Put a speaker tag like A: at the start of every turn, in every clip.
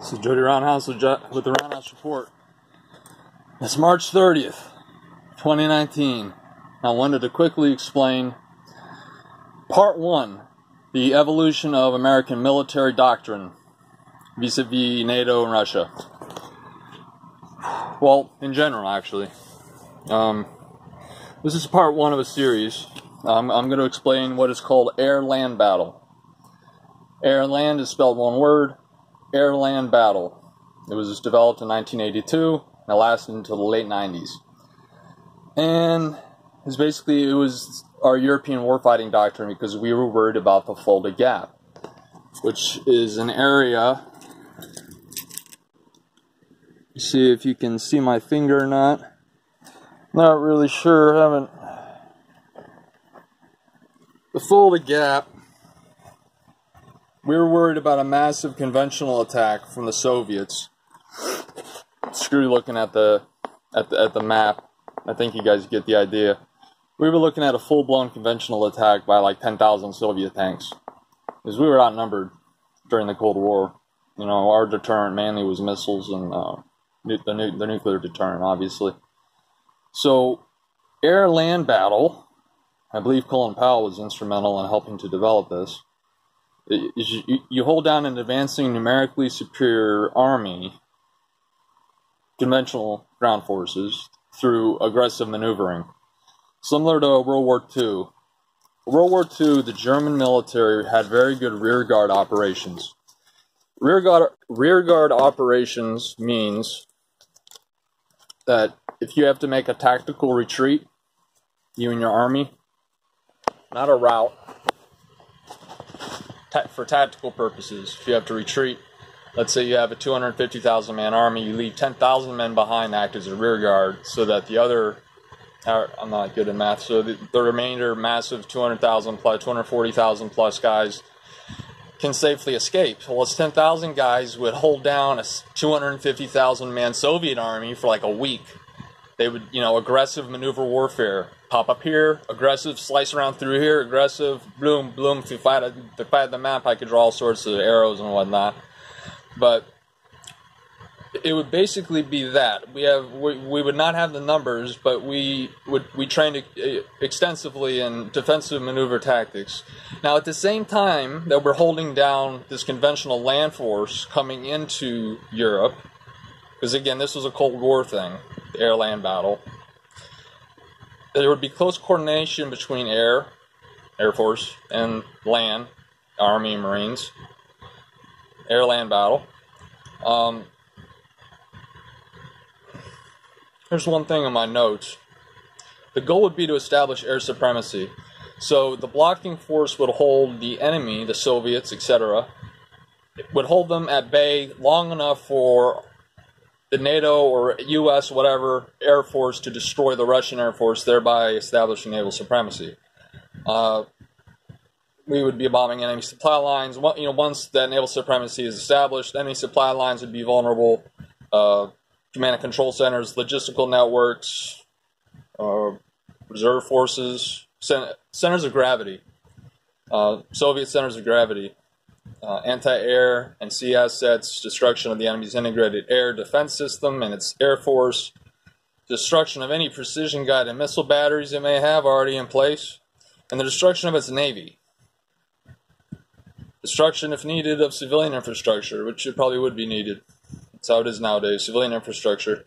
A: This is Jody Roundhouse with the Roundhouse Report. It's March 30th, 2019. I wanted to quickly explain Part 1, the evolution of American military doctrine vis-a-vis NATO and Russia. Well, in general, actually. This is part 1 of a series. I'm going to explain what is called AirLand Battle. AirLand is spelled one word. AirLand Battle. It was developed in 1982 and it lasted until the late 90s. And it was our European warfighting doctrine because we were worried about the Fulda Gap, which is an area. See if you can see my finger or not. Not really sure. The Fulda Gap. We were worried about a massive conventional attack from the Soviets. Screw looking at the map. I think you guys get the idea. We were looking at a full-blown conventional attack by like 10,000 Soviet tanks, because we were outnumbered during the Cold War. You know, our deterrent mainly was missiles and the nuclear deterrent, obviously. So, air-land battle. I believe Colin Powell was instrumental in helping to develop this. You hold down an advancing numerically superior army, conventional ground forces, through aggressive maneuvering. Similar to World War II. World War II, the German military had very good rearguard operations. Rearguard operations means that if you have to make a tactical retreat, you and your army, not a rout, for tactical purposes, if you have to retreat, let's say you have a 250,000 man army, you leave 10,000 men behind to act as a rear guard so that the other, I'm not good at math, so the remainder massive 200,000 plus, 240,000 plus guys can safely escape. Well, it's 10,000 guys would hold down a 250,000 man Soviet army for like a week. They would, aggressive maneuver warfare. Pop up here, aggressive, slice around through here, aggressive, bloom. If I had the map, I could draw all sorts of arrows and whatnot. But it would basically be that. We would not have the numbers, but we trained extensively in defensive maneuver tactics. Now, at the same time that we're holding down this conventional land force coming into Europe, because again, this was a Cold War thing, the air-land battle, there would be close coordination between Air Force, and land, Army and Marines. Air-land battle. Here's one thing in my notes. The goal would be to establish air supremacy. So the blocking force would hold the enemy, the Soviets, etc., would hold them at bay long enough for the NATO or U.S., whatever, Air Force to destroy the Russian Air Force, thereby establishing naval supremacy. We would be bombing enemy supply lines. Once that naval supremacy is established, enemy supply lines would be vulnerable. Command and control centers, logistical networks, reserve forces, centers of gravity, Soviet centers of gravity. Anti-air and sea assets, destruction of the enemy's integrated air defense system and its air force, destruction of any precision-guided missile batteries it may have already in place, and the destruction of its navy. Destruction, if needed, of civilian infrastructure, which it probably would be needed. That's how it is nowadays, civilian infrastructure.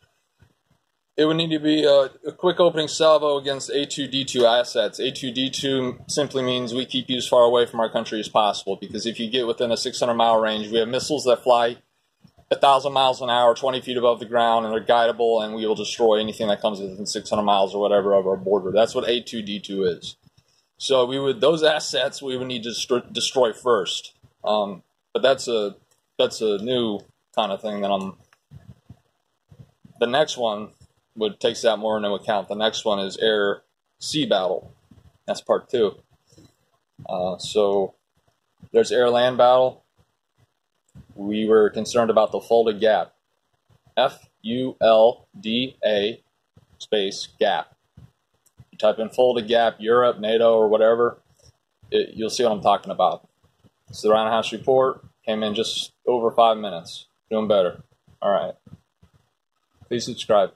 A: It would need to be a quick opening salvo against A2D2 assets. A2D2 simply means we keep you as far away from our country as possible, because if you get within a 600-mile range, we have missiles that fly 1,000 miles an hour, 20 feet above the ground, and they're guidable, and we will destroy anything that comes within 600 miles or whatever of our border. That's what A2D2 is. So those assets we would need to destroy first. But that's a new kind of thing that the next one takes that more into account. The next one is air-sea battle. That's part 2. So there's air-land battle. We were concerned about the Fulda Gap. F-U-L-D-A space gap. You type in Fulda Gap, Europe, NATO, or whatever, you'll see what I'm talking about. It's the Roundhouse Report. Came in just over 5 minutes. Doing better. All right. Please subscribe.